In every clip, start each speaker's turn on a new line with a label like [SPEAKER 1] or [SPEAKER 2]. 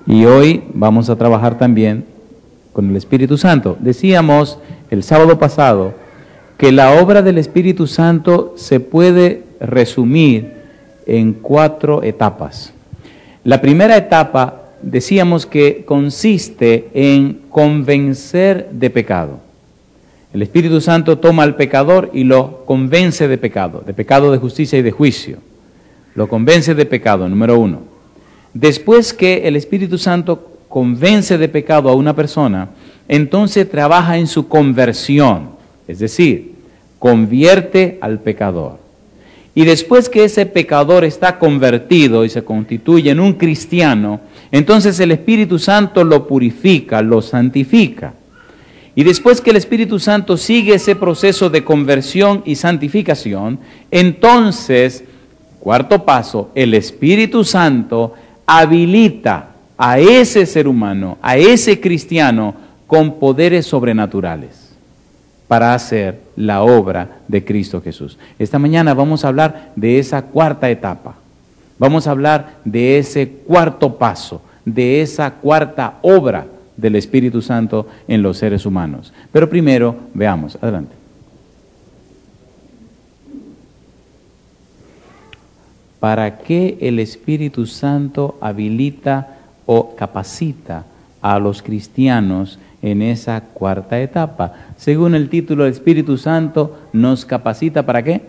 [SPEAKER 1] Y hoy vamos a trabajar también con el Espíritu Santo. Decíamos el sábado pasado que la obra del Espíritu Santo se puede resumir en 4 etapas. La primera etapa decíamos que consiste en convencer de pecado. El Espíritu Santo toma al pecador y lo convence de pecado de justicia y de juicio. Lo convence de pecado, número 1. Después que el Espíritu Santo convence de pecado a una persona, entonces trabaja en su conversión, es decir, convierte al pecador. Y después que ese pecador está convertido y se constituye en un cristiano, entonces el Espíritu Santo lo purifica, lo santifica. Y después que el Espíritu Santo sigue ese proceso de conversión y santificación, entonces, cuarto paso, el Espíritu Santo habilita a ese ser humano, a ese cristiano, con poderes sobrenaturales para hacer la obra de Cristo Jesús. Esta mañana vamos a hablar de esa cuarta etapa. Vamos a hablar de ese cuarto paso, de esa cuarta obra del Espíritu Santo en los seres humanos. Pero primero, veamos, adelante. ¿Para qué el Espíritu Santo habilita o capacita a los cristianos en esa cuarta etapa? Según el título, el Espíritu Santo nos capacita ¿para qué?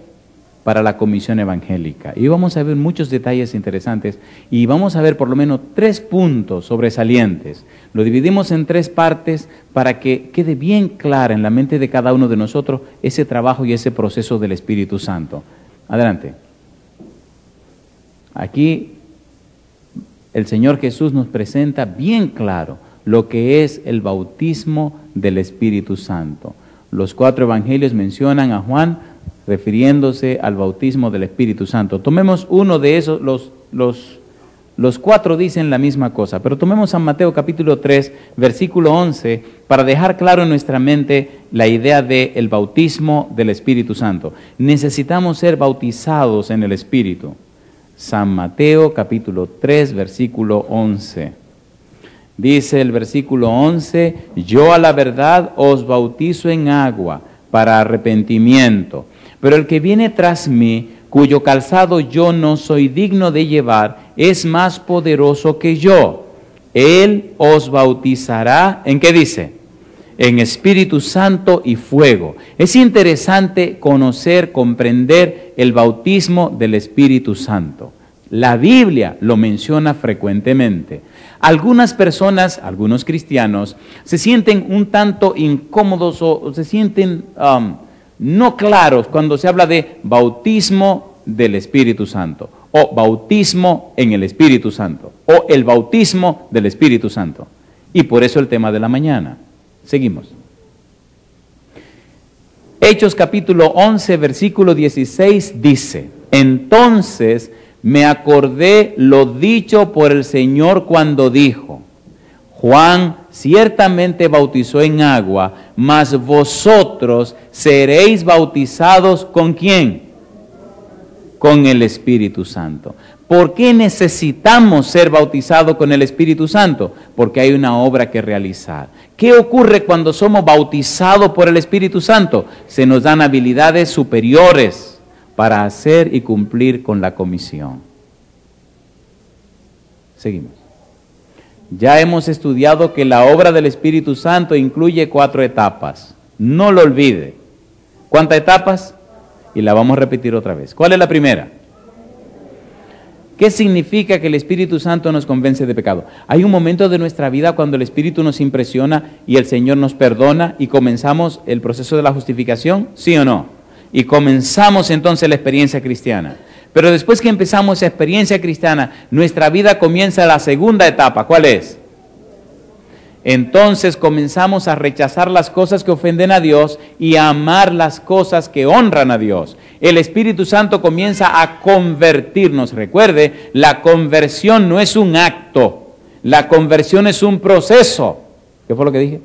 [SPEAKER 1] Para la comisión evangélica. Y vamos a ver muchos detalles interesantes y vamos a ver por lo menos 3 puntos sobresalientes. Lo dividimos en 3 partes para que quede bien clara en la mente de cada uno de nosotros ese trabajo y ese proceso del Espíritu Santo. Adelante. Aquí el Señor Jesús nos presenta bien claro lo que es el bautismo del Espíritu Santo. Los 4 evangelios mencionan a Juan refiriéndose al bautismo del Espíritu Santo. Tomemos uno de esos, los 4 dicen la misma cosa, pero tomemos San Mateo capítulo 3, versículo 11, para dejar claro en nuestra mente la idea del bautismo del Espíritu Santo. Necesitamos ser bautizados en el Espíritu. San Mateo capítulo 3, versículo 11. Dice el versículo 11, yo a la verdad os bautizo en agua para arrepentimiento, pero el que viene tras mí, cuyo calzado yo no soy digno de llevar, es más poderoso que yo. Él os bautizará, ¿en qué dice? En Espíritu Santo y fuego. Es interesante conocer, comprender el bautismo del Espíritu Santo. La Biblia lo menciona frecuentemente. Algunas personas, algunos cristianos, se sienten un tanto incómodos o se sienten no claros cuando se habla de bautismo del Espíritu Santo, o bautismo en el Espíritu Santo, o el bautismo del Espíritu Santo. Y por eso el tema de la mañana. Seguimos. Hechos capítulo 11, versículo 16 dice, entonces me acordé lo dicho por el Señor cuando dijo, Juan ciertamente bautizó en agua, mas vosotros seréis bautizados ¿con quién? Con el Espíritu Santo. ¿Por qué necesitamos ser bautizados con el Espíritu Santo? Porque hay una obra que realizar. ¿Qué ocurre cuando somos bautizados por el Espíritu Santo? Se nos dan habilidades superiores para hacer y cumplir con la comisión. Seguimos. Ya hemos estudiado que la obra del Espíritu Santo incluye 4 etapas. No lo olvide. ¿Cuántas etapas? Y la vamos a repetir otra vez. ¿Cuál es la primera? ¿Qué significa que el Espíritu Santo nos convence de pecado? Hay un momento de nuestra vida cuando el Espíritu nos impresiona y el Señor nos perdona y comenzamos el proceso de la justificación, ¿sí o no? Y comenzamos entonces la experiencia cristiana. Pero después que empezamos esa experiencia cristiana, nuestra vida comienza la segunda etapa. ¿Cuál es? Entonces comenzamos a rechazar las cosas que ofenden a Dios y a amar las cosas que honran a Dios. El Espíritu Santo comienza a convertirnos. Recuerde, la conversión no es un acto, la conversión es un proceso. ¿Qué fue lo que dije?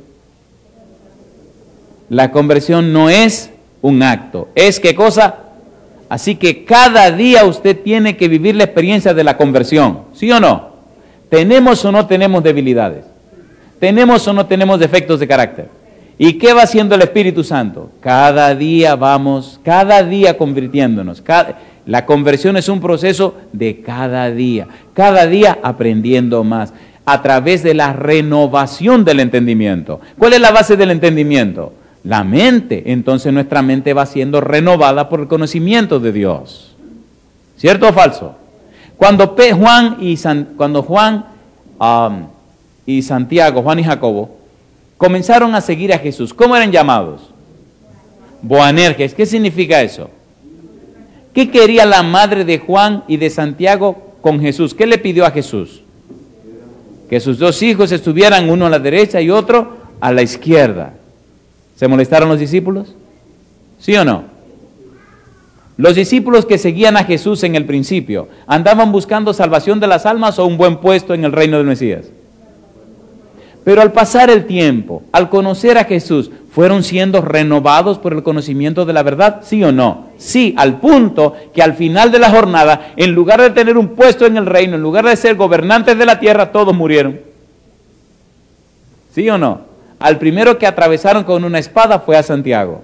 [SPEAKER 1] La conversión no es un acto. ¿Es qué cosa? Así que cada día usted tiene que vivir la experiencia de la conversión, ¿sí o no? ¿Tenemos o no tenemos debilidades? ¿Tenemos o no tenemos defectos de carácter? ¿Y qué va haciendo el Espíritu Santo? Cada día convirtiéndonos. La conversión es un proceso de cada día aprendiendo más, a través de la renovación del entendimiento. ¿Cuál es la base del entendimiento? La mente. Entonces nuestra mente va siendo renovada por el conocimiento de Dios. ¿Cierto o falso? Cuando Juan y Santiago, Juan y Jacobo, comenzaron a seguir a Jesús, ¿cómo eran llamados? Boanerges. ¿Qué significa eso? ¿Qué quería la madre de Juan y de Santiago con Jesús? ¿Qué le pidió a Jesús? Que sus dos hijos estuvieran, uno a la derecha y otro a la izquierda. ¿Se molestaron los discípulos? ¿Sí o no? Los discípulos que seguían a Jesús en el principio, ¿andaban buscando salvación de las almas o un buen puesto en el reino del Mesías? Pero al pasar el tiempo, al conocer a Jesús, ¿fueron siendo renovados por el conocimiento de la verdad? ¿Sí o no? Sí, al punto que al final de la jornada, en lugar de tener un puesto en el reino, en lugar de ser gobernantes de la tierra, todos murieron. ¿Sí o no? Al primero que atravesaron con una espada fue a Santiago.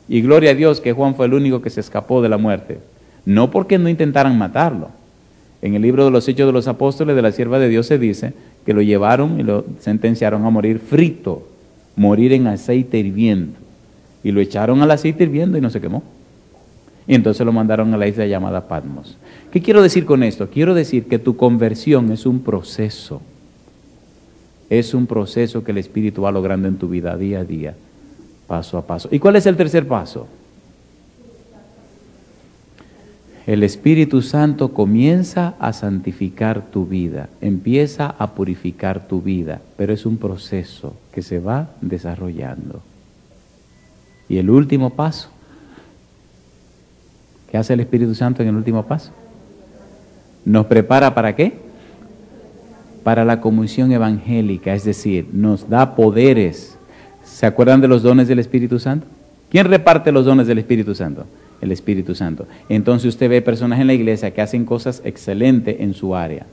[SPEAKER 1] Y gloria a Dios que Juan fue el único que se escapó de la muerte. No porque no intentaran matarlo. En el libro de los Hechos de los Apóstoles de la Sierva de Dios se dice que lo llevaron y lo sentenciaron a morir frito, morir en aceite hirviendo. Y lo echaron al aceite hirviendo y no se quemó. Y entonces lo mandaron a la isla llamada Patmos. ¿Qué quiero decir con esto? Quiero decir que tu conversión es un proceso. Es un proceso que el Espíritu va logrando en tu vida día a día, paso a paso. ¿Y cuál es el tercer paso? El Espíritu Santo comienza a santificar tu vida, empieza a purificar tu vida, pero es un proceso que se va desarrollando. Y el último paso, ¿qué hace el Espíritu Santo en el último paso? ¿Nos prepara para qué? Para la comunión evangélica, es decir, nos da poderes. ¿Se acuerdan de los dones del Espíritu Santo? ¿Quién reparte los dones del Espíritu Santo? El Espíritu Santo. Entonces usted ve personas en la iglesia que hacen cosas excelentes en su área,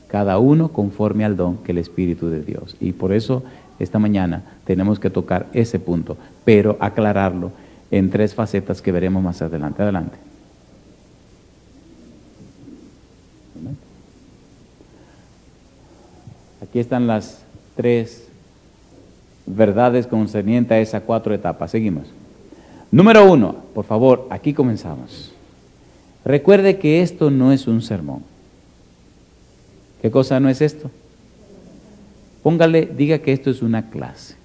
[SPEAKER 1] cada uno conforme al don que el Espíritu de Dios. Y por eso esta mañana tenemos que tocar ese punto, pero aclararlo en tres facetas que veremos más adelante. Adelante. Aquí están las tres verdades concernientes a esas cuatro etapas. Seguimos. Número 1, por favor, aquí comenzamos. Recuerde que esto no es un sermón. ¿Qué cosa no es esto? Diga que esto es una clase.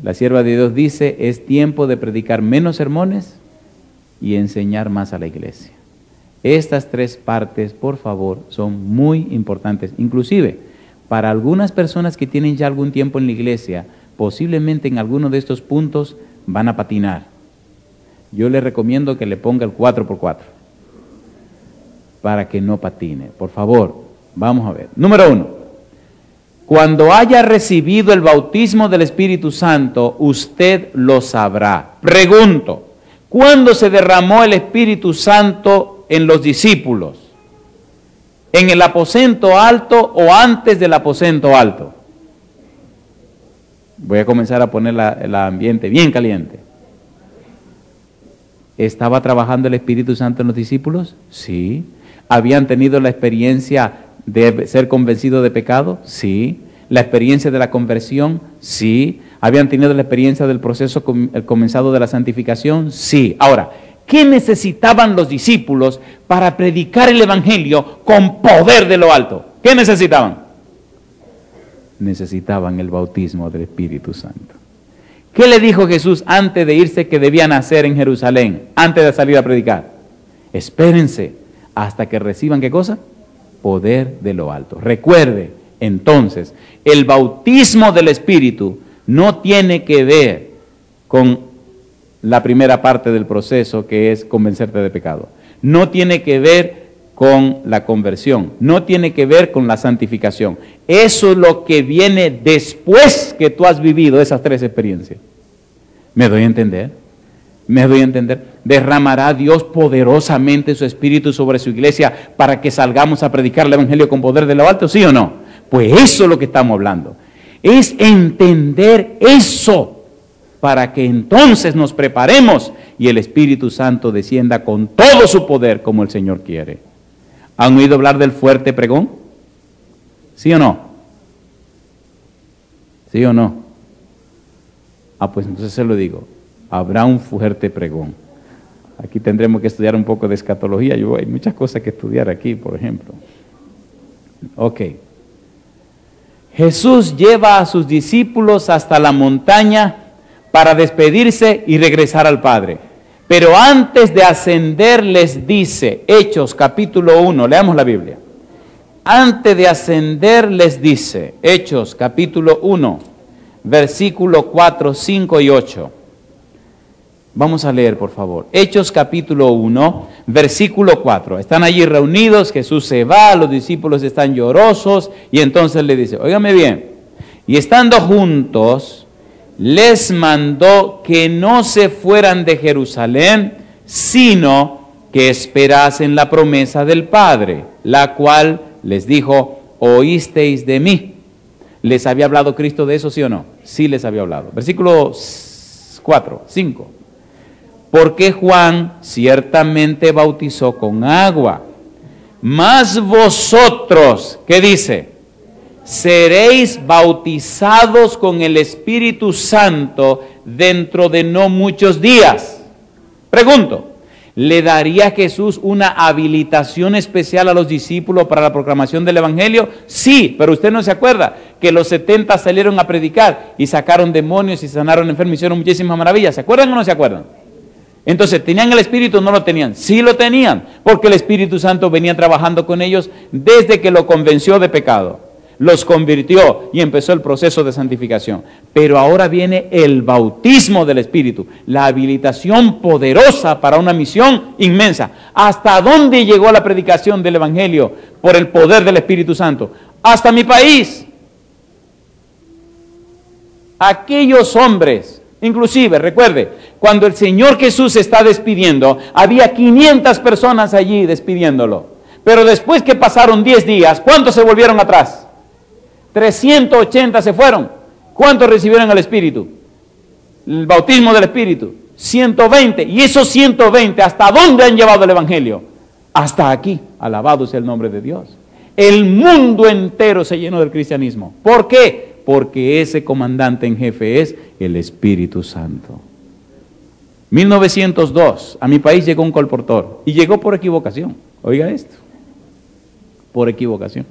[SPEAKER 1] La sierva de Dios dice, es tiempo de predicar menos sermones y enseñar más a la iglesia. Estas tres partes, por favor, son muy importantes. Inclusive, para algunas personas que tienen ya algún tiempo en la iglesia, posiblemente en alguno de estos puntos van a patinar. Yo le recomiendo que le ponga el 4x4 para que no patine. Por favor, vamos a ver. Número 1. Cuando haya recibido el bautismo del Espíritu Santo, usted lo sabrá. Pregunto, ¿cuándo se derramó el Espíritu Santo en los discípulos? ¿En el aposento alto o antes del aposento alto? Voy a comenzar a poner el ambiente bien caliente. ¿Estaba trabajando el Espíritu Santo en los discípulos? Sí. ¿Habían tenido la experiencia de ser convencidos de pecado? Sí. ¿La experiencia de la conversión? Sí. ¿Habían tenido la experiencia del proceso comenzado de la santificación? Sí. Ahora, ¿qué necesitaban los discípulos para predicar el Evangelio con poder de lo alto? ¿Qué necesitaban? Necesitaban el bautismo del Espíritu Santo. ¿Qué le dijo Jesús antes de irse que debían hacer en Jerusalén, antes de salir a predicar? Espérense hasta que reciban, ¿qué cosa? Poder de lo alto. Recuerde, entonces, el bautismo del Espíritu no tiene que ver con la primera parte del proceso, que es convencerte de pecado. No tiene que ver con la conversión, no tiene que ver con la santificación. Eso es lo que viene después que tú has vivido esas tres experiencias. ¿Me doy a entender? ¿Me doy a entender? ¿Derramará Dios poderosamente su Espíritu sobre su iglesia para que salgamos a predicar el Evangelio con poder de lo alto? ¿Sí o no? Pues eso es lo que estamos hablando. Es entender eso para que entonces nos preparemos y el Espíritu Santo descienda con todo su poder como el Señor quiere. ¿Han oído hablar del fuerte pregón? ¿Sí o no? ¿Sí o no? Pues entonces se lo digo. Habrá un fuerte pregón. Aquí tendremos que estudiar un poco de escatología. Hay muchas cosas que estudiar aquí, por ejemplo. Ok. Jesús lleva a sus discípulos hasta la montaña para despedirse y regresar al Padre. Pero antes de ascender les dice, Hechos capítulo 1, leamos la Biblia. Antes de ascender les dice, Hechos capítulo 1, versículo 4, 5 y 8. Vamos a leer, por favor. Hechos capítulo 1, versículo 4. Están allí reunidos, Jesús se va, los discípulos están llorosos y entonces le dice, óigame bien, y estando juntos, les mandó que no se fueran de Jerusalén, sino que esperasen la promesa del Padre, la cual les dijo, oísteis de mí. ¿Les había hablado Cristo de eso, sí o no? Sí les había hablado. Versículo 4, 5. Porque Juan ciertamente bautizó con agua, mas vosotros, ¿qué dice? Seréis bautizados con el Espíritu Santo dentro de no muchos días. Pregunto, ¿le daría Jesús una habilitación especial a los discípulos para la proclamación del Evangelio? Sí, pero usted no se acuerda que los 70 salieron a predicar y sacaron demonios y sanaron enfermos, hicieron muchísimas maravillas. ¿Se acuerdan o no se acuerdan? Entonces, ¿tenían el Espíritu o no lo tenían? Sí lo tenían, porque el Espíritu Santo venía trabajando con ellos desde que lo convenció de pecado. Los convirtió y empezó el proceso de santificación. Pero ahora viene el bautismo del Espíritu, la habilitación poderosa para una misión inmensa. ¿Hasta dónde llegó la predicación del Evangelio por el poder del Espíritu Santo? Hasta mi país. Aquellos hombres, inclusive, recuerde, cuando el Señor Jesús se está despidiendo, había 500 personas allí despidiéndolo. Pero después que pasaron 10 días, ¿cuántos se volvieron atrás? 380 se fueron. ¿Cuántos recibieron el Espíritu? El bautismo del Espíritu. 120. Y esos 120, ¿hasta dónde han llevado el Evangelio? Hasta aquí. Alabado sea el nombre de Dios. El mundo entero se llenó del cristianismo. ¿Por qué? Porque ese comandante en jefe es el Espíritu Santo. 1902, a mi país llegó un colportor. Y llegó por equivocación. Oiga esto. Por equivocación.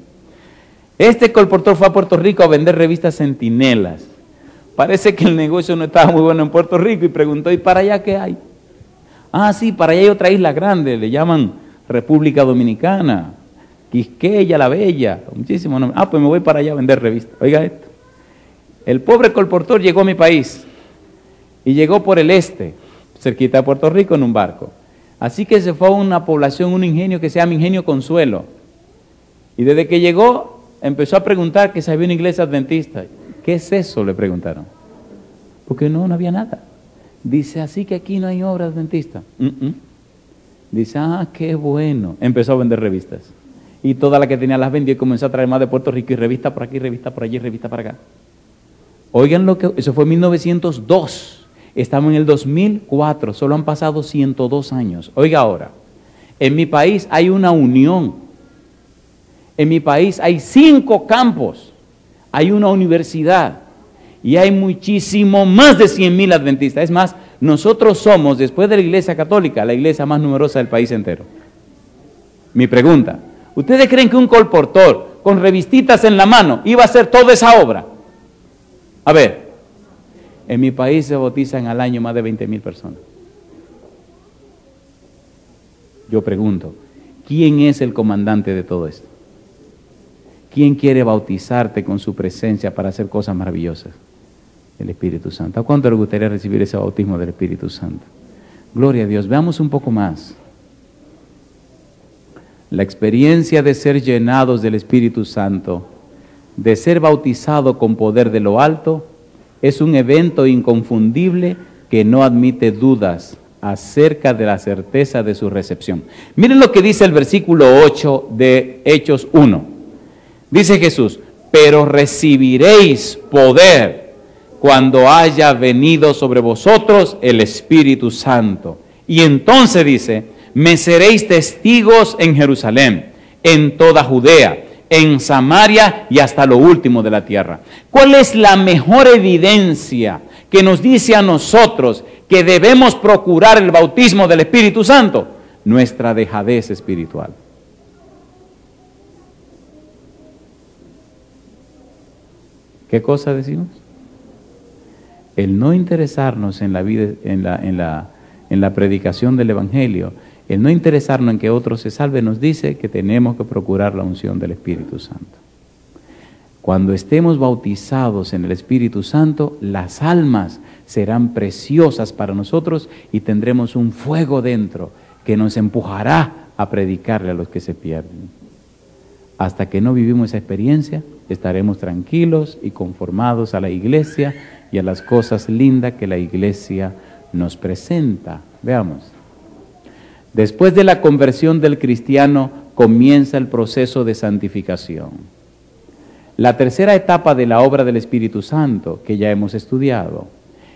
[SPEAKER 1] Este colportor fue a Puerto Rico a vender revistas Centinelas. Parece que el negocio no estaba muy bueno en Puerto Rico y preguntó, ¿y para allá qué hay? Sí, para allá hay otra isla grande, le llaman República Dominicana, Quisqueya la Bella, muchísimos nombres. Pues me voy para allá a vender revistas. Oiga esto. El pobre colportor llegó a mi país y llegó por el este, cerquita de Puerto Rico, en un barco. Así que se fue a una población, un ingenio que se llama Ingenio Consuelo. Y desde que llegó, empezó a preguntar que si había una iglesia adventista. ¿Qué es eso?, le preguntaron. Porque no había nada. Dice, así que aquí no hay obra adventista. Dice, qué bueno. Empezó a vender revistas. Y todas las que tenía las vendió y comenzó a traer más de Puerto Rico y revista por aquí, revista por allí, revista para acá. Oigan lo que, eso fue en 1902. Estamos en el 2004, solo han pasado 102 años. Oiga ahora, en mi país hay una unión. En mi país hay 5 campos, hay una universidad y hay muchísimo más de 100,000 adventistas. Es más, nosotros somos, después de la Iglesia Católica, la iglesia más numerosa del país entero. Mi pregunta, ¿ustedes creen que un colportor con revistitas en la mano iba a hacer toda esa obra? A ver, en mi país se bautizan al año más de 20,000 personas. Yo pregunto, ¿quién es el comandante de todo esto? ¿Quién quiere bautizarte con su presencia para hacer cosas maravillosas? El Espíritu Santo. ¿A cuánto le gustaría recibir ese bautismo del Espíritu Santo? Gloria a Dios. Veamos un poco más. La experiencia de ser llenados del Espíritu Santo, de ser bautizado con poder de lo alto, es un evento inconfundible que no admite dudas acerca de la certeza de su recepción. Miren lo que dice el versículo 8 de Hechos 1. Dice Jesús, pero recibiréis poder cuando haya venido sobre vosotros el Espíritu Santo. Y entonces dice, me seréis testigos en Jerusalén, en toda Judea, en Samaria y hasta lo último de la tierra. ¿Cuál es la mejor evidencia que nos dice a nosotros que debemos procurar el bautismo del Espíritu Santo? Nuestra dejadez espiritual. ¿Qué cosa decimos? El no interesarnos en la vida, en la predicación del Evangelio, el no interesarnos en que otros se salven, nos dice que tenemos que procurar la unción del Espíritu Santo. Cuando estemos bautizados en el Espíritu Santo, las almas serán preciosas para nosotros y tendremos un fuego dentro que nos empujará a predicarle a los que se pierden. Hasta que no vivimos esa experiencia, estaremos tranquilos y conformados a la iglesia y a las cosas lindas que la iglesia nos presenta. Veamos. Después de la conversión del cristiano, comienza el proceso de santificación. La tercera etapa de la obra del Espíritu Santo, que ya hemos estudiado.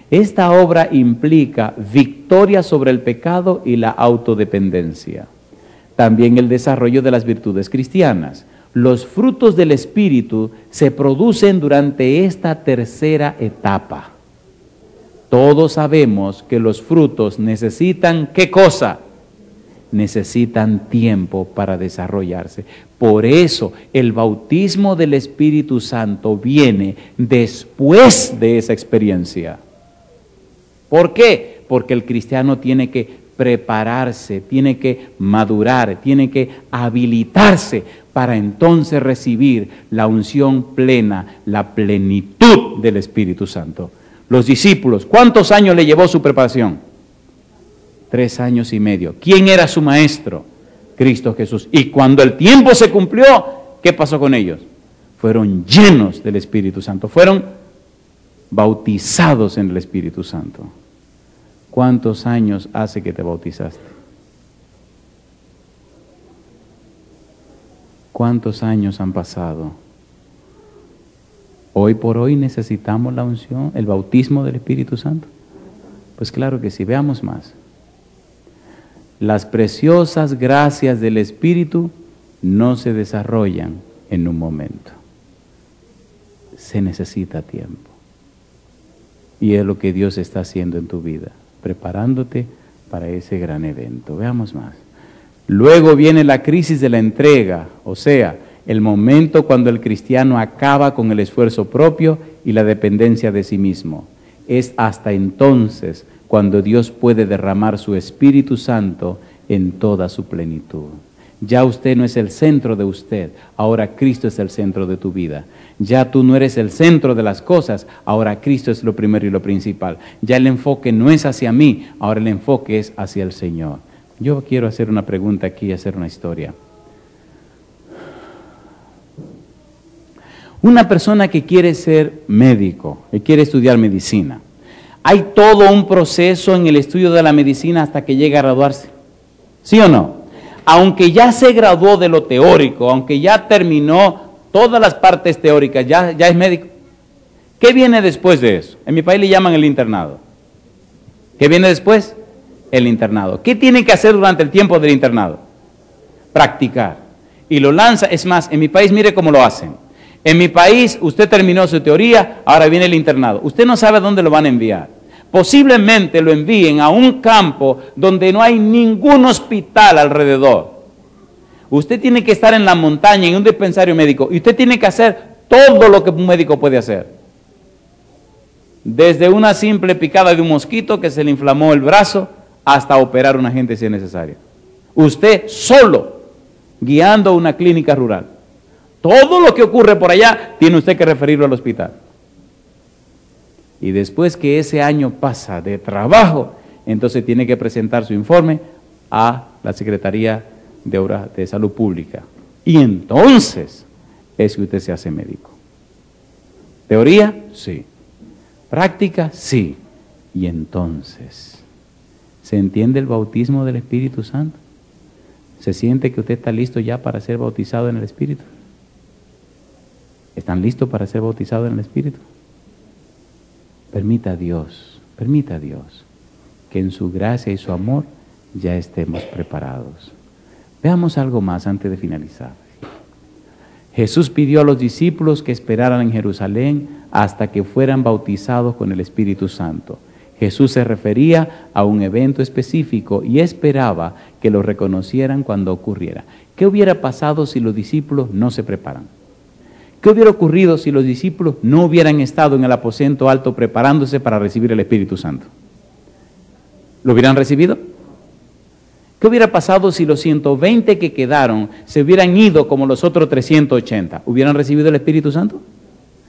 [SPEAKER 1] Esta obra implica victoria sobre el pecado y la autodependencia. También el desarrollo de las virtudes cristianas. Los frutos del Espíritu se producen durante esta tercera etapa. Todos sabemos que los frutos necesitan, ¿qué cosa? Necesitan tiempo para desarrollarse. Por eso el bautismo del Espíritu Santo viene después de esa experiencia. ¿Por qué? Porque el cristiano tiene que prepararse, tiene que madurar, tiene que habilitarse para entonces recibir la unción plena, la plenitud del Espíritu Santo. Los discípulos, ¿cuántos años le llevó su preparación? 3 años y medio. ¿Quién era su maestro? Cristo Jesús. Y cuando el tiempo se cumplió, ¿qué pasó con ellos? Fueron llenos del Espíritu Santo, fueron bautizados en el Espíritu Santo. ¿Cuántos años hace que te bautizaste? ¿Cuántos años han pasado? Hoy por hoy necesitamos la unción, el bautismo del Espíritu Santo. Pues claro que sí, veamos más. Las preciosas gracias del Espíritu no se desarrollan en un momento. Se necesita tiempo. Y es lo que Dios está haciendo en tu vida, preparándote para ese gran evento. Veamos más. Luego viene la crisis de la entrega, o sea, el momento cuando el cristiano acaba con el esfuerzo propio y la dependencia de sí mismo. Es hasta entonces cuando Dios puede derramar su Espíritu Santo en toda su plenitud. Ya usted no es el centro de usted, ahora Cristo es el centro de tu vida. Ya tú no eres el centro de las cosas, ahora Cristo es lo primero y lo principal. Ya el enfoque no es hacia mí, ahora el enfoque es hacia el Señor. Yo quiero hacer una pregunta aquí, hacer una historia. Una persona que quiere ser médico, que quiere estudiar medicina, ¿hay todo un proceso en el estudio de la medicina hasta que llega a graduarse? ¿Sí o no? Aunque ya se graduó de lo teórico, aunque ya terminó todas las partes teóricas, ya es médico. ¿Qué viene después de eso? En mi país le llaman el internado. ¿Qué viene después? El internado. ¿Qué tiene que hacer durante el tiempo del internado? Practicar. Y lo lanza, es más, en mi país mire cómo lo hacen. En mi país usted terminó su teoría, ahora viene el internado. Usted no sabe a dónde lo van a enviar. Posiblemente lo envíen a un campo donde no hay ningún hospital alrededor. Usted tiene que estar en la montaña, en un dispensario médico, y usted tiene que hacer todo lo que un médico puede hacer. Desde una simple picada de un mosquito que se le inflamó el brazo, hasta operar a una gente si es necesario. Usted solo, guiando una clínica rural. Todo lo que ocurre por allá, tiene usted que referirlo al hospital. Y después que ese año pasa de trabajo, entonces tiene que presentar su informe a la Secretaría de Salud Pública. Y entonces es que usted se hace médico. ¿Teoría? Sí. ¿Práctica? Sí. Y entonces, ¿Se entiende el bautismo del Espíritu Santo? ¿Se siente que usted está listo ya para ser bautizado en el Espíritu? ¿Están listos para ser bautizados en el Espíritu? Permita a Dios que en su gracia y su amor ya estemos preparados. Veamos algo más antes de finalizar. Jesús pidió a los discípulos que esperaran en Jerusalén hasta que fueran bautizados con el Espíritu Santo. Jesús se refería a un evento específico y esperaba que lo reconocieran cuando ocurriera. ¿Qué hubiera pasado si los discípulos no se preparan? ¿Qué hubiera ocurrido si los discípulos no hubieran estado en el aposento alto preparándose para recibir el Espíritu Santo? ¿Lo hubieran recibido? ¿Qué hubiera pasado si los 120 que quedaron se hubieran ido como los otros 380? ¿Hubieran recibido el Espíritu Santo?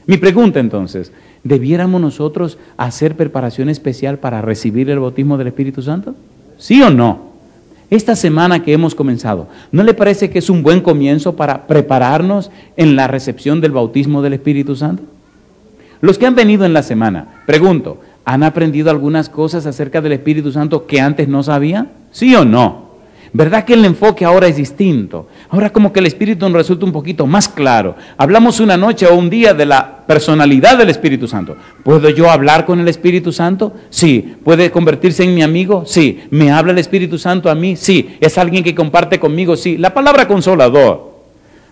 [SPEAKER 1] Mi pregunta entonces, ¿debiéramos nosotros hacer preparación especial para recibir el bautismo del Espíritu Santo? ¿Sí o no? Esta semana que hemos comenzado, ¿no le parece que es un buen comienzo para prepararnos en la recepción del bautismo del Espíritu Santo? Los que han venido en la semana, pregunto, ¿han aprendido algunas cosas acerca del Espíritu Santo que antes no sabían? ¿Sí o no? ¿Verdad que el enfoque ahora es distinto? Ahora como que el Espíritu nos resulta un poquito más claro. Hablamos una noche o un día de la personalidad del Espíritu Santo. ¿Puedo yo hablar con el Espíritu Santo? Sí. ¿Puede convertirse en mi amigo? Sí. ¿Me habla el Espíritu Santo a mí? Sí. ¿Es alguien que comparte conmigo? Sí. La palabra consolador.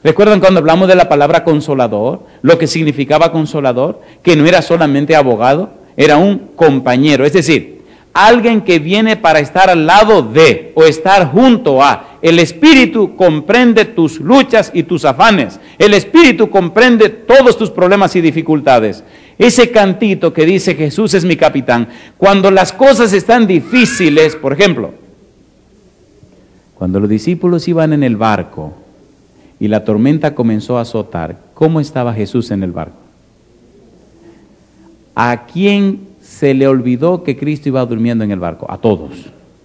[SPEAKER 1] ¿Recuerdan cuando hablamos de la palabra consolador? Lo que significaba consolador, que no era solamente abogado, era un compañero, es decir, alguien que viene para estar al lado de o estar junto a. El Espíritu comprende tus luchas y tus afanes. El Espíritu comprende todos tus problemas y dificultades. Ese cantito que dice Jesús es mi capitán, cuando las cosas están difíciles, por ejemplo, cuando los discípulos iban en el barco y la tormenta comenzó a azotar, ¿cómo estaba Jesús en el barco? ¿A quién se le olvidó que Cristo iba durmiendo en el barco? A todos.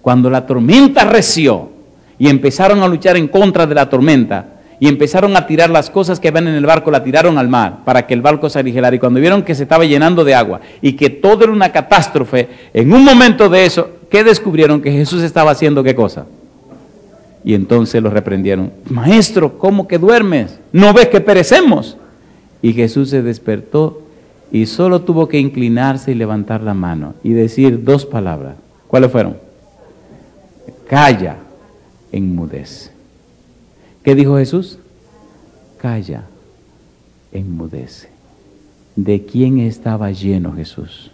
[SPEAKER 1] Cuando la tormenta arreció y empezaron a luchar en contra de la tormenta y empezaron a tirar las cosas que habían en el barco, la tiraron al mar para que el barco se aligerara. Y cuando vieron que se estaba llenando de agua y que todo era una catástrofe, en un momento de eso, ¿qué descubrieron? Que Jesús estaba haciendo ¿qué cosa? Y entonces los reprendieron. Maestro, ¿cómo que duermes? ¿No ves que perecemos? Y Jesús se despertó y solo tuvo que inclinarse y levantar la mano y decir dos palabras. ¿Cuáles fueron? Calla, enmudece. ¿Qué dijo Jesús? Calla, enmudece. ¿De quién estaba lleno Jesús?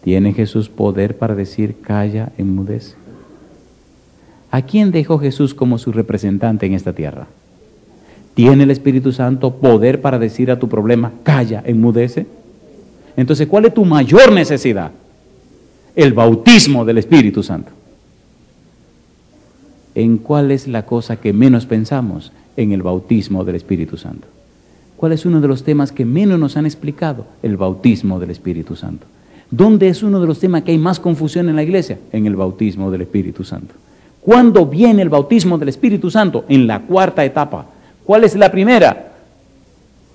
[SPEAKER 1] ¿Tiene Jesús poder para decir calla, enmudece? ¿A quién dejó Jesús como su representante en esta tierra? ¿Tiene el Espíritu Santo poder para decir a tu problema, calla, enmudece? Entonces, ¿cuál es tu mayor necesidad? El bautismo del Espíritu Santo. ¿En cuál es la cosa que menos pensamos? En el bautismo del Espíritu Santo. ¿Cuál es uno de los temas que menos nos han explicado? El bautismo del Espíritu Santo. ¿Dónde es uno de los temas que hay más confusión en la iglesia? En el bautismo del Espíritu Santo. ¿Cuándo viene el bautismo del Espíritu Santo? En la cuarta etapa. ¿Cuál es la primera?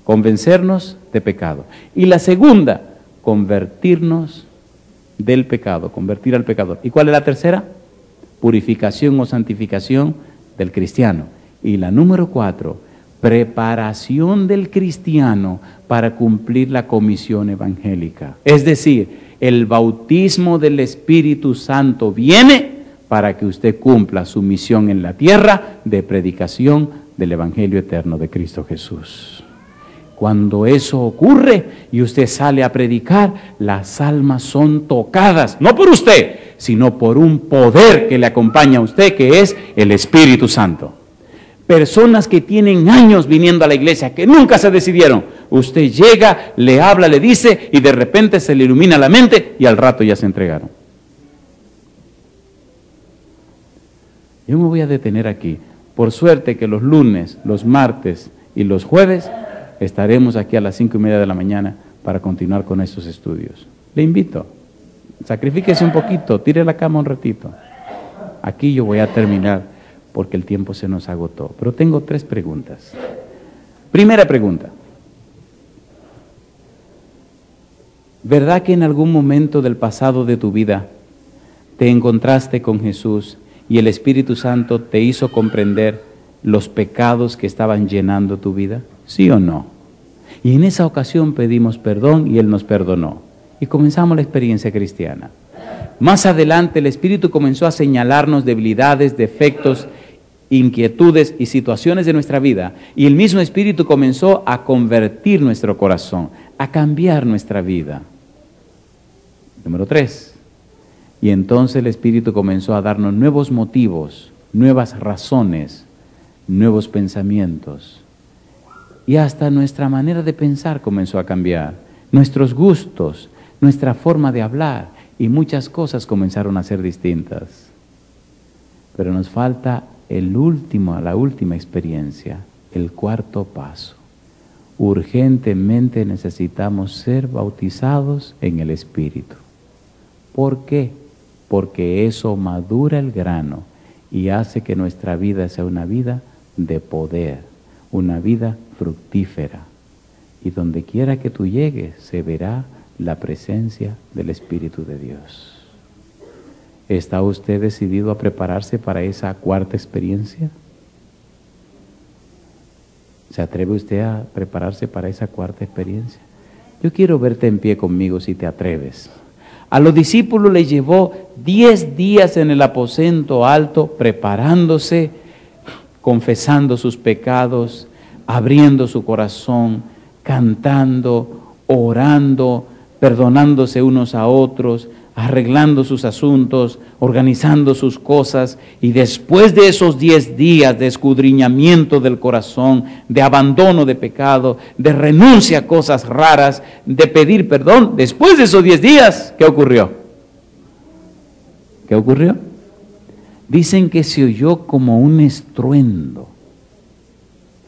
[SPEAKER 1] Convencernos de pecado. Y la segunda, convertirnos del pecado, convertir al pecador. ¿Y cuál es la tercera? Purificación o santificación del cristiano. Y la número 4, preparación del cristiano para cumplir la comisión evangélica. Es decir, el bautismo del Espíritu Santo viene para que usted cumpla su misión en la tierra de predicación del Evangelio eterno de Cristo Jesús. Cuando eso ocurre y usted sale a predicar, las almas son tocadas, no por usted, sino por un poder que le acompaña a usted, que es el Espíritu Santo. Personas que tienen años viniendo a la iglesia, que nunca se decidieron. Usted llega, le habla, le dice, y de repente se le ilumina la mente y al rato ya se entregaron. Yo me voy a detener aquí. Por suerte que los lunes, los martes y los jueves estaremos aquí a las 5:30 de la mañana para continuar con estos estudios. Le invito, sacrifíquese un poquito, tire la cama un ratito. Aquí yo voy a terminar porque el tiempo se nos agotó. Pero tengo 3 preguntas. Primera pregunta. ¿Verdad que en algún momento del pasado de tu vida te encontraste con Jesús y el Espíritu Santo te hizo comprender los pecados que estaban llenando tu vida? ¿Sí o no? Y en esa ocasión pedimos perdón y Él nos perdonó. Y comenzamos la experiencia cristiana. Más adelante el Espíritu comenzó a señalarnos debilidades, defectos, inquietudes y situaciones de nuestra vida. Y el mismo Espíritu comenzó a convertir nuestro corazón, a cambiar nuestra vida. Número 3. Y entonces el Espíritu comenzó a darnos nuevos motivos, nuevas razones, nuevos pensamientos. Y hasta nuestra manera de pensar comenzó a cambiar. Nuestros gustos, nuestra forma de hablar y muchas cosas comenzaron a ser distintas. Pero nos falta la última experiencia, el cuarto paso. Urgentemente necesitamos ser bautizados en el Espíritu. ¿Por qué? Porque eso madura el grano y hace que nuestra vida sea una vida de poder, una vida fructífera. Y donde quiera que tú llegues, se verá la presencia del Espíritu de Dios. ¿Está usted decidido a prepararse para esa cuarta experiencia? ¿Se atreve usted a prepararse para esa cuarta experiencia? Yo quiero verte en pie conmigo si te atreves. A los discípulos les llevó 10 días en el aposento alto, preparándose, confesando sus pecados, abriendo su corazón, cantando, orando, perdonándose unos a otros, arreglando sus asuntos, organizando sus cosas, y después de esos 10 días de escudriñamiento del corazón, de abandono de pecado, de renuncia a cosas raras, de pedir perdón, después de esos 10 días, ¿qué ocurrió? ¿Qué ocurrió? Dicen que se oyó como un estruendo,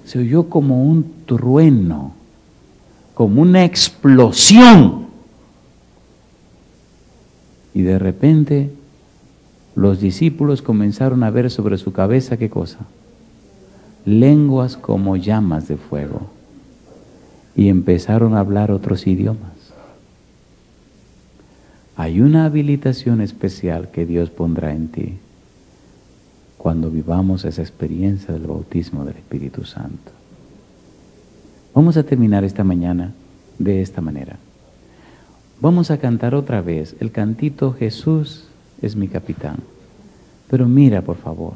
[SPEAKER 1] se oyó como un trueno, como una explosión. Y de repente los discípulos comenzaron a ver sobre su cabeza, ¿qué cosa? Lenguas como llamas de fuego. Y empezaron a hablar otros idiomas. Hay una habilitación especial que Dios pondrá en ti cuando vivamos esa experiencia del bautismo del Espíritu Santo. Vamos a terminar esta mañana de esta manera. Vamos a cantar otra vez el cantito Jesús es mi capitán. Pero mira por favor,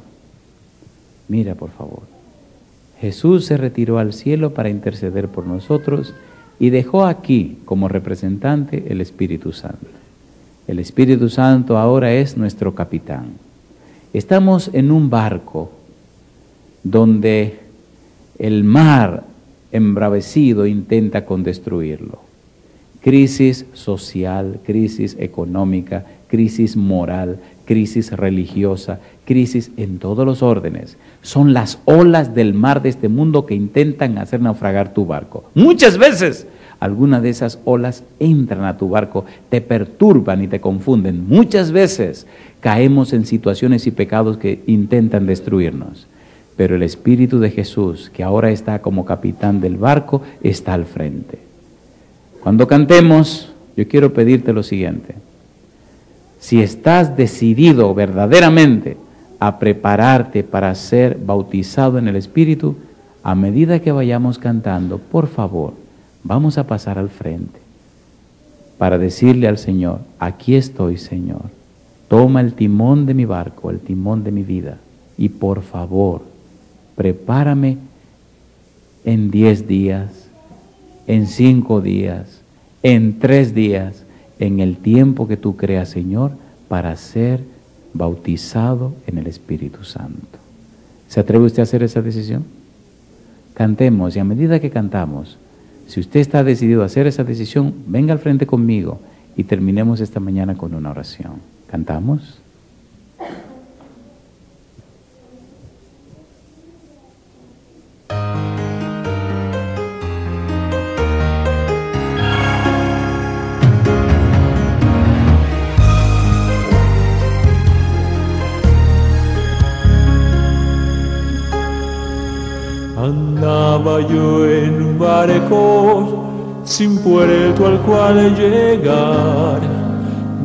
[SPEAKER 1] Jesús se retiró al cielo para interceder por nosotros y dejó aquí como representante el Espíritu Santo. El Espíritu Santo ahora es nuestro capitán. Estamos en un barco donde el mar embravecido intenta con destruirlo. Crisis social, crisis económica, crisis moral, crisis religiosa, crisis en todos los órdenes. Son las olas del mar de este mundo que intentan hacer naufragar tu barco. Muchas veces algunas de esas olas entran a tu barco, te perturban y te confunden. Muchas veces caemos en situaciones y pecados que intentan destruirnos. Pero el Espíritu de Jesús, que ahora está como capitán del barco, está al frente. Cuando cantemos, yo quiero pedirte lo siguiente. Si estás decidido verdaderamente a prepararte para ser bautizado en el Espíritu, a medida que vayamos cantando, por favor, vamos a pasar al frente para decirle al Señor, aquí estoy, Señor. Toma el timón de mi barco, el timón de mi vida, y por favor, prepárame en 10 días, en 5 días, en 3 días, en el tiempo que tú creas, Señor, para ser bautizado en el Espíritu Santo. ¿Se atreve usted a hacer esa decisión? Cantemos, y a medida que cantamos, si usted está decidido a hacer esa decisión, venga al frente conmigo y terminemos esta mañana con una oración. ¿Cantamos?
[SPEAKER 2] Andaba yo en un barco sin puerto al cual llegar,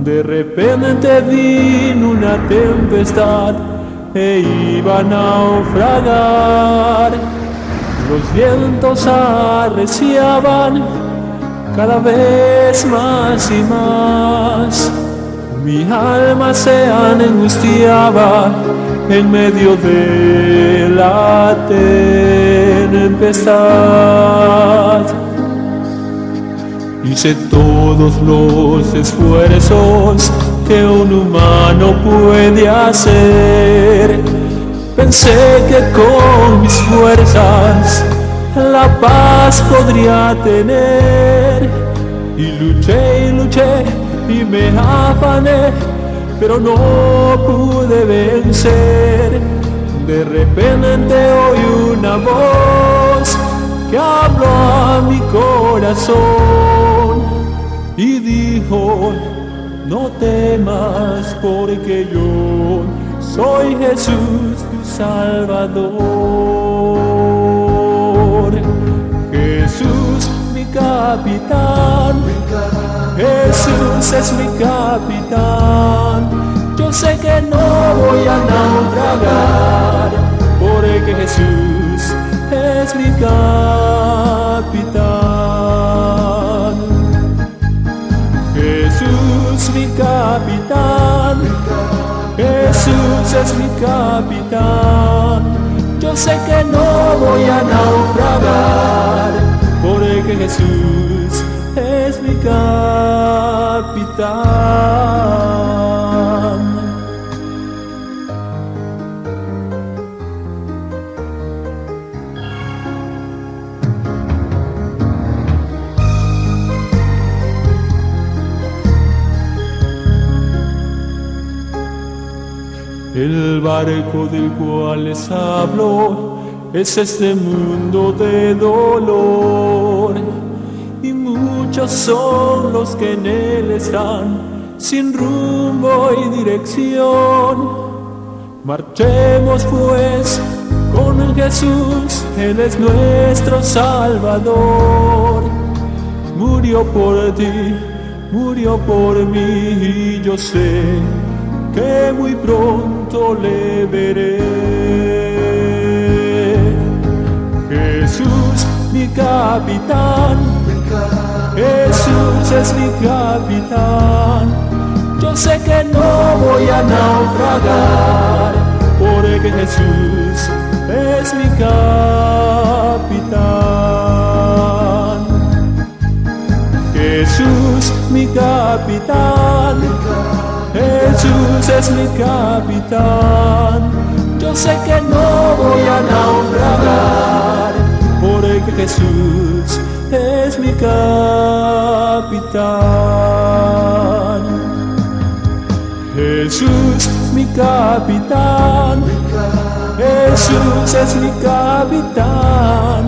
[SPEAKER 2] De repente vino una tempestad e iba a naufragar. Los vientos arreciaban cada vez más y más. Mi alma se angustiaba en medio de la tempestad. Hice todos los esfuerzos que un humano puede hacer. Pensé que con mis fuerzas la paz podría tener. Y luché y me afané, pero no pude vencer. De repente oí una voz que habló a mi corazón y dijo: no temas, porque yo soy Jesús tu Salvador. Jesús mi capitán, Jesús es mi capitán. Yo sé que no voy a naufragar, porque Jesús es mi capitán. Jesús mi capitán, Jesús es mi capitán. Yo sé que no voy a naufragar, porque Jesús es mi capitán. El barco del cual les hablo es este mundo de dolor, y muchos son los que en él están sin rumbo y dirección. Marchemos pues con Jesús, Él es nuestro Salvador. Murió por ti, murió por mí, y yo sé que muy pronto le veré. Jesús mi capitán, Jesús es mi capitán. Yo sé que no voy a naufragar, porque Jesús es mi capitán. Jesús mi capitán, Jesús es mi capitán. Yo sé que no voy a naufragar, porque Jesús es mi capitán. Jesús mi capitán, Jesús es mi capitán.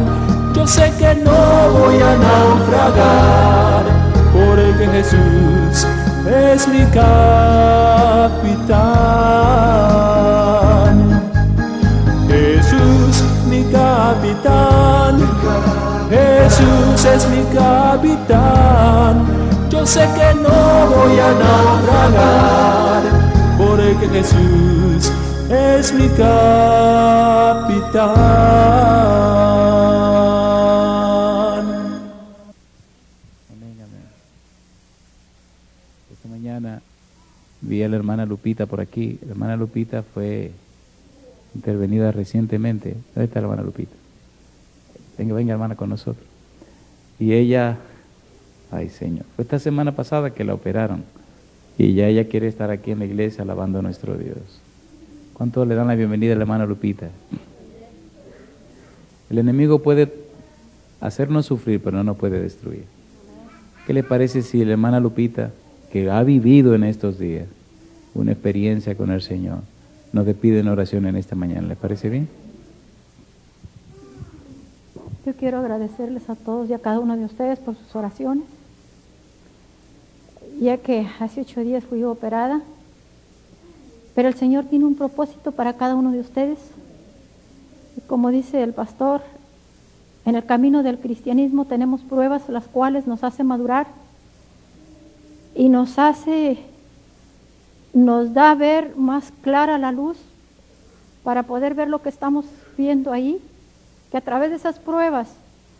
[SPEAKER 2] Yo sé que no voy a naufragar, porque Jesús es mi capitán. Jesús mi capitán, Jesús es mi capitán. Yo sé que no voy a naufragar, porque Jesús es mi capitán.
[SPEAKER 1] Amén, amén. Esta mañana vi a la hermana Lupita por aquí. La hermana Lupita fue intervenida recientemente. ¿Dónde está la hermana Lupita? Venga hermana con nosotros. Y ella, ay Señor, fue esta semana pasada que la operaron. Y ya ella quiere estar aquí en la iglesia alabando a nuestro Dios. ¿Cuántos le dan la bienvenida a la hermana Lupita? El enemigo puede hacernos sufrir, pero no nos puede destruir. ¿Qué le parece si la hermana Lupita, que ha vivido en estos días una experiencia con el Señor, nos despide en oración en esta mañana? ¿Les parece bien?
[SPEAKER 3] Yo quiero agradecerles a todos y a cada uno de ustedes por sus oraciones, ya que hace 8 días fui operada, pero el Señor tiene un propósito para cada uno de ustedes. Y como dice el pastor, en el camino del cristianismo tenemos pruebas las cuales nos hacen madurar y nos hace nos da a ver más clara la luz para poder ver lo que estamos viendo ahí, que a través de esas pruebas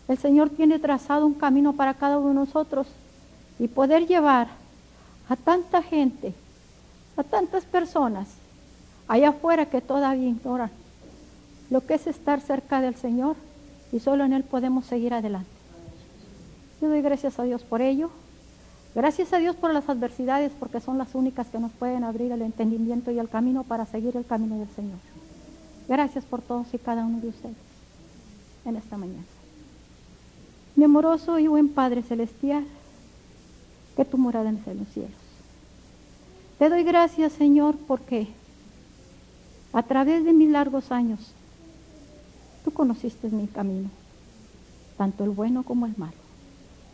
[SPEAKER 3] el Señor tiene trazado un camino para cada uno de nosotros y poder llevar a tanta gente, a tantas personas allá afuera que todavía ignoran lo que es estar cerca del Señor y solo en Él podemos seguir adelante. Yo doy gracias a Dios por ello. Gracias a Dios por las adversidades, porque son las únicas que nos pueden abrir el entendimiento y el camino para seguir el camino del Señor. Gracias por todos y cada uno de ustedes en esta mañana. Mi amoroso y buen Padre Celestial, que tu morada es en los cielos. Te doy gracias, Señor, porque a través de mis largos años, tú conociste mi camino, tanto el bueno como el malo.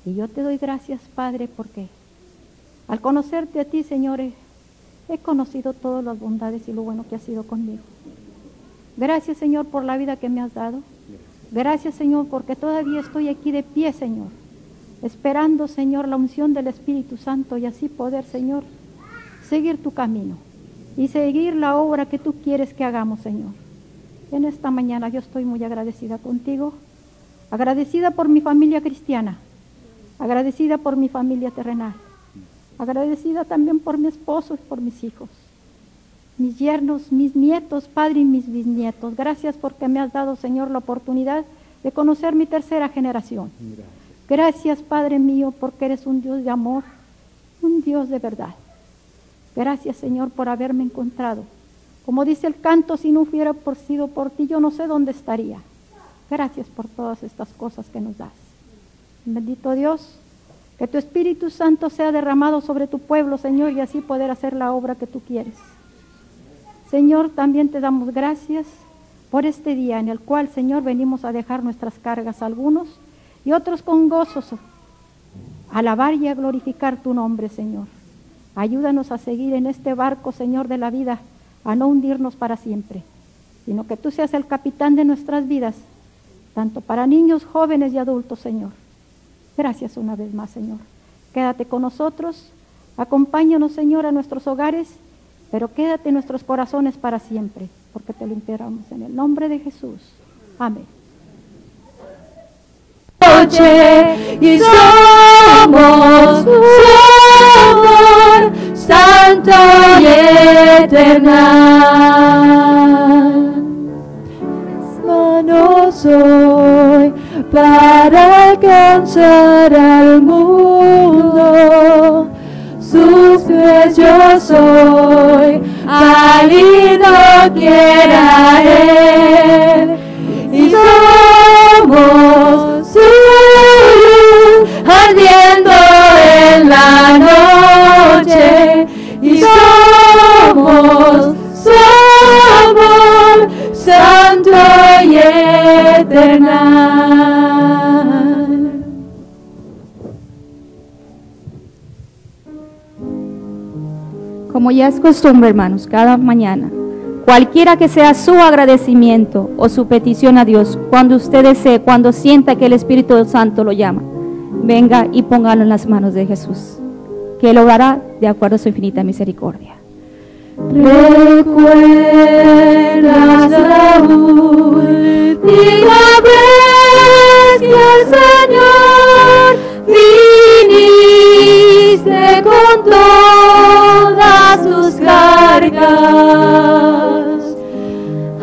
[SPEAKER 3] Y yo te doy gracias, Padre, porque al conocerte a ti, Señor, he conocido todas las bondades y lo bueno que has sido conmigo. Gracias, Señor, por la vida que me has dado. Gracias, Señor, porque todavía estoy aquí de pie, Señor, esperando, Señor, la unción del Espíritu Santo y así poder, Señor, seguir tu camino y seguir la obra que tú quieres que hagamos, Señor. En esta mañana yo estoy muy agradecida contigo, agradecida por mi familia cristiana, agradecida por mi familia terrenal, agradecida también por mi esposo y por mis hijos, mis yernos, mis nietos, Padre, y mis bisnietos. Gracias porque me has dado, Señor, la oportunidad de conocer mi tercera generación. Gracias, Padre mío, porque eres un Dios de amor, un Dios de verdad. Gracias, Señor, por haberme encontrado. Como dice el canto, si no hubiera sido por ti, yo no sé dónde estaría. Gracias por todas estas cosas que nos das. Bendito Dios, que tu Espíritu Santo sea derramado sobre tu pueblo, Señor, y así poder hacer la obra que tú quieres. Señor, también te damos gracias por este día en el cual, Señor, venimos a dejar nuestras cargas a algunos y otros con gozos a alabar y a glorificar tu nombre, Señor. Ayúdanos a seguir en este barco, Señor, de la vida, a no hundirnos para siempre, sino que tú seas el capitán de nuestras vidas, tanto para niños, jóvenes y adultos, Señor. Gracias una vez más, Señor. Quédate con nosotros, acompáñanos, Señor, a nuestros hogares, pero quédate en nuestros corazones para siempre, porque te lo imploramos en el nombre de Jesús. Amén.
[SPEAKER 4] Y somos su amor santo y eterno. No soy para alcanzar al mundo, sus pies yo soy, al y no quiera él, y somos su luz ardiendo en la noche, y somos su amor santo y eterno. Como ya es costumbre, hermanos, cada mañana, cualquiera que sea su agradecimiento o su petición a Dios, cuando usted desee, cuando sienta que el Espíritu Santo lo llama, venga y póngalo en las manos de Jesús, que Él obrará de acuerdo a su infinita misericordia. ¿Recuerdas la última vez que el Señor viniste con todas sus cargas?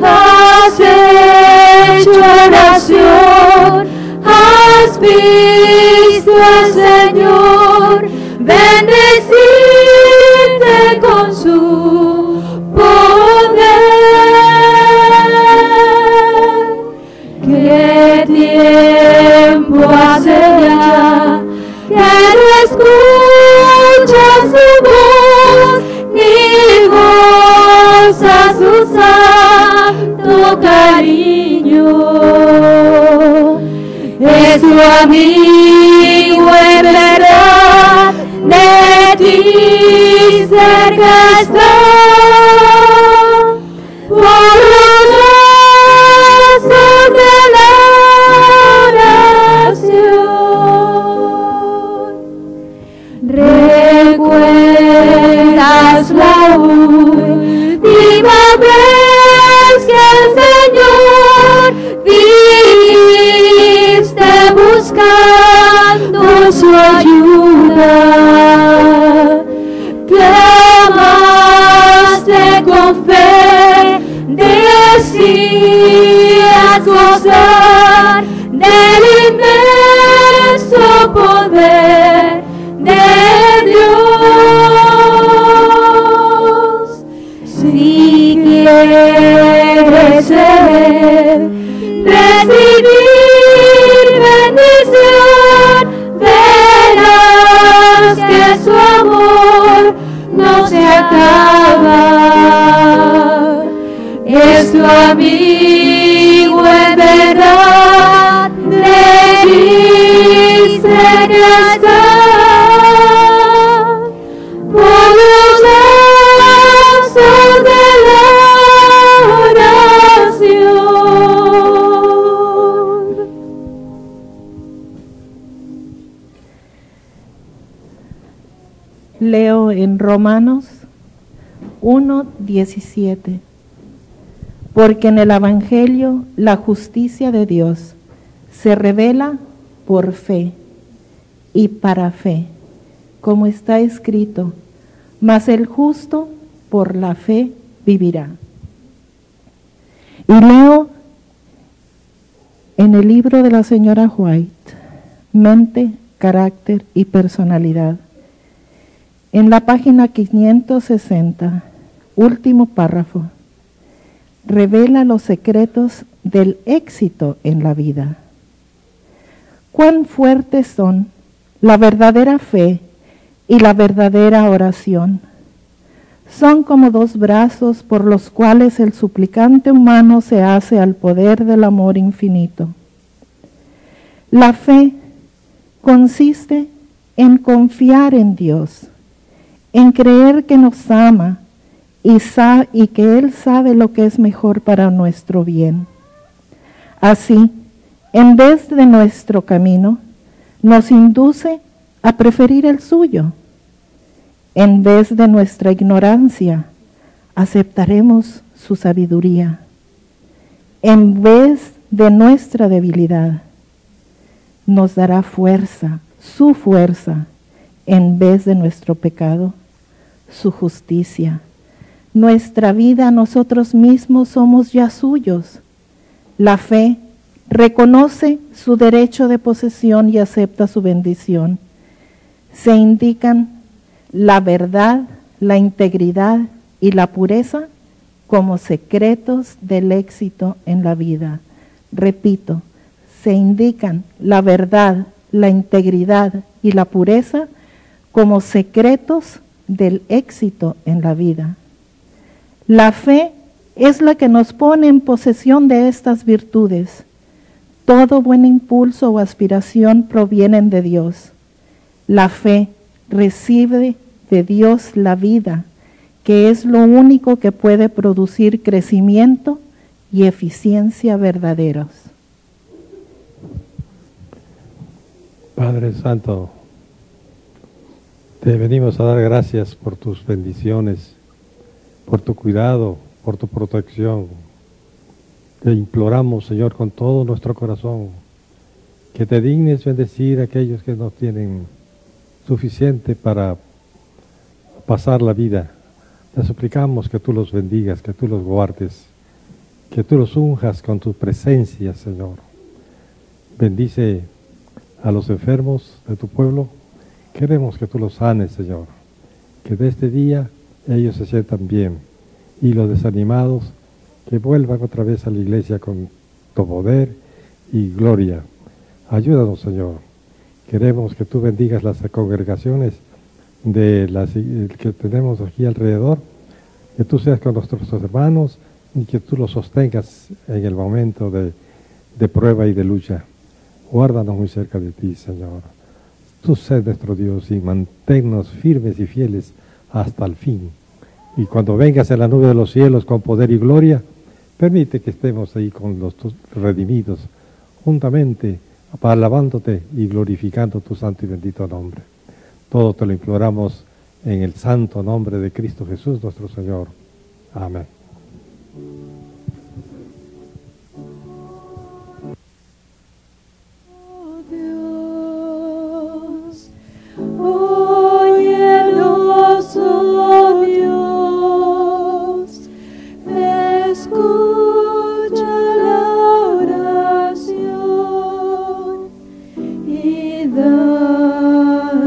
[SPEAKER 4] Has hecho oración, has visto al Señor bendecirte con su poder. ¿Qué tiempo hace ya que no escuchas su voz ni gozas su santo cariño? Es tu amigo en verdad, de ti cerca está, por los brazos de la oración. ¿Recuerdas la
[SPEAKER 5] su ayuda. Clamaste con fe, decías gozar del inmenso poder de Dios. Si quieres recibir bendición, verás que su amor no se acaba. Es tu amigo en verdad, le dice que está por los lazos de la oración.
[SPEAKER 6] Leo en Romanos 1:17. Porque en el Evangelio la justicia de Dios se revela por fe y para fe, como está escrito, mas el justo por la fe vivirá. Y leo en el libro de la señora White, Mente, Carácter y Personalidad, en la página 560, último párrafo, revela los secretos del éxito en la vida. Cuán fuertes son la verdadera fe y la verdadera oración. Son como dos brazos por los cuales el suplicante humano se hace al poder del amor infinito. La fe consiste en confiar en Dios, en creer que nos ama y que Él sabe lo que es mejor para nuestro bien. Así, en vez de nuestro camino, nos induce a preferir el suyo. En vez de nuestra ignorancia, aceptaremos su sabiduría. En vez de nuestra debilidad, nos dará fuerza, su fuerza, en vez de nuestro pecado, su justicia. Nuestra vida, nosotros mismos somos ya suyos. La fe reconoce su derecho de posesión y acepta su bendición. Se indican la verdad, la integridad y la pureza como secretos del éxito en la vida. Repito, se indican la verdad, la integridad y la pureza como secretos del éxito en la vida. La fe es la que nos pone en posesión de estas virtudes. Todo buen impulso o aspiración provienen de Dios. La fe recibe de Dios la vida, que es lo único que puede producir crecimiento y eficiencia verdaderos.
[SPEAKER 7] Padre Santo, te venimos a dar gracias por tus bendiciones, por tu cuidado, por tu protección. Te imploramos, Señor, con todo nuestro corazón, que te dignes bendecir a aquellos que no tienen suficiente para pasar la vida. Te suplicamos que tú los bendigas, que tú los guardes, que tú los unjas con tu presencia, Señor. Bendice a los enfermos de tu pueblo. Queremos que tú los sanes, Señor. Que de este día ellos se sientan bien. Y los desanimados, que vuelvan otra vez a la iglesia con tu poder y gloria. Ayúdanos, Señor. Queremos que tú bendigas las congregaciones que tenemos aquí alrededor, que tú seas con nuestros hermanos y que tú los sostengas en el momento de prueba y de lucha. Guárdanos muy cerca de ti, Señor. Tú sé nuestro Dios y manténnos firmes y fieles hasta el fin. Y cuando vengas en la nube de los cielos con poder y gloria, permite que estemos ahí con los redimidos, juntamente, alabándote y glorificando tu santo y bendito nombre. Todo te lo imploramos en el santo nombre de Cristo Jesús, nuestro Señor. Amén.
[SPEAKER 5] Oh Dios,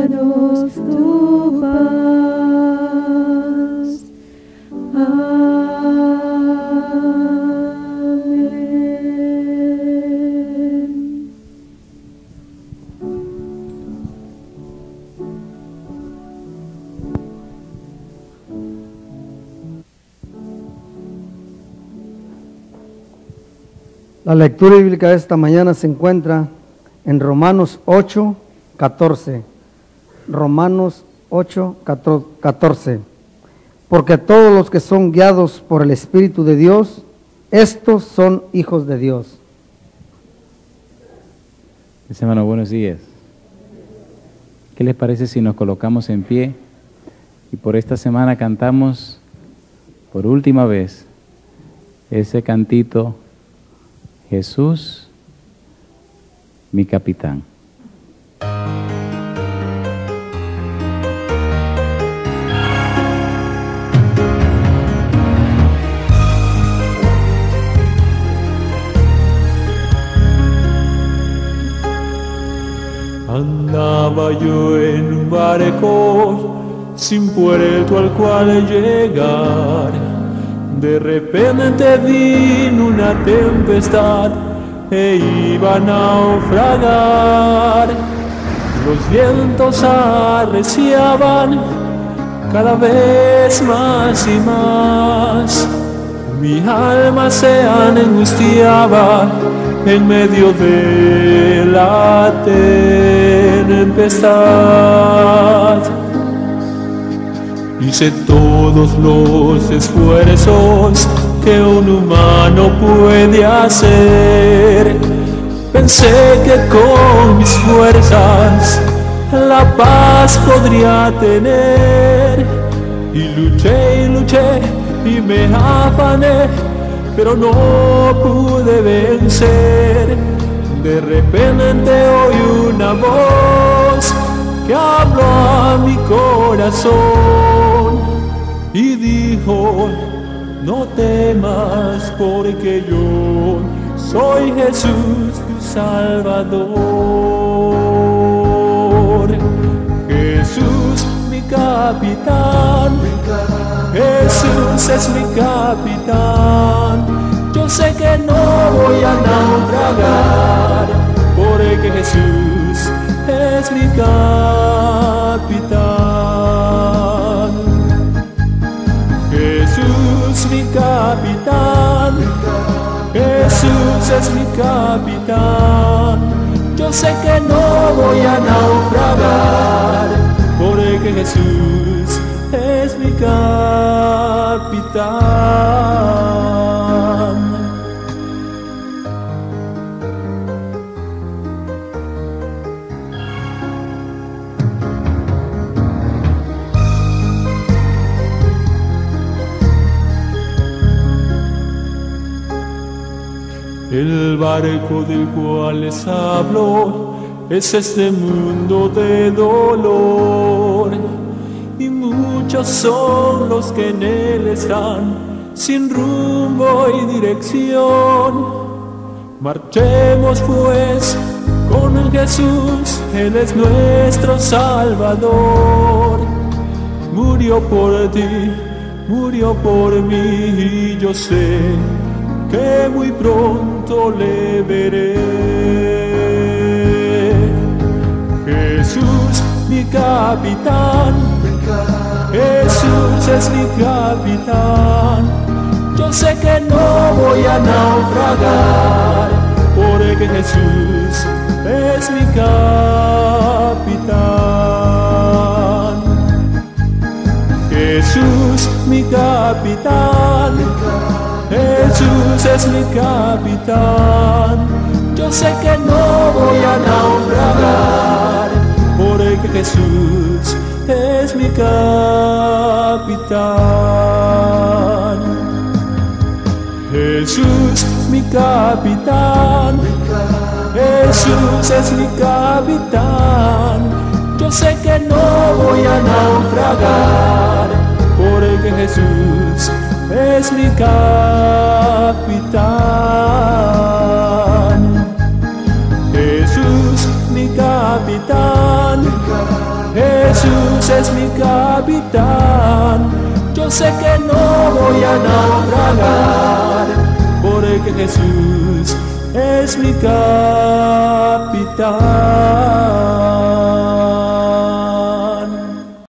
[SPEAKER 5] danos tu paz. Amén.
[SPEAKER 8] La lectura bíblica de esta mañana se encuentra en Romanos 8, 14. Romanos 8, 14. Porque todos los que son guiados por el Espíritu de Dios, estos son hijos de Dios.
[SPEAKER 1] Mis hermanos, buenos días. ¿Qué les parece si nos colocamos en pie y por esta semana cantamos por última vez ese cantito: Jesús, mi capitán?
[SPEAKER 2] Andaba yo en un barco sin puerto al cual llegar. De repente vino una tempestad e iba a naufragar. Los vientos arreciaban cada vez más y más. Mi alma se angustiaba en medio de la tempestad. Hice todos los esfuerzos que un humano puede hacer. Pensé que con mis fuerzas la paz podría tener. Y luché y me afané, pero no pude vencer. De repente oí una voz que habló a mi corazón y dijo: no temas, porque yo soy Jesús tu Salvador. Jesús mi capitán, Jesús es mi capitán. Yo sé que no voy a naufragar, porque Jesús es mi capitán. Jesús mi capitán, Jesús es mi capitán. Yo sé que no voy a naufragar, porque Jesús es mi capitán. El barco del cual les hablo es este mundo de dolor, y muchos son los que en él están sin rumbo y dirección. Marchemos pues con Jesús, Él es nuestro Salvador. Murió por ti, murió por mí, y yo sé que muy pronto le veré. Jesús mi capitán, Jesús es mi capitán. Yo sé que no voy a naufragar, porque Jesús es mi capitán. Jesús mi capitán, Jesús es mi capitán. Yo sé que no voy a naufragar, porque Jesús es mi capitán. Jesús mi capitán, Jesús es mi capitán. Yo sé que no voy a naufragar, porque Jesús es mi capitán. Jesús mi capitán, Jesús es mi capitán. Yo sé que no voy a naufragar, porque Jesús es mi capitán.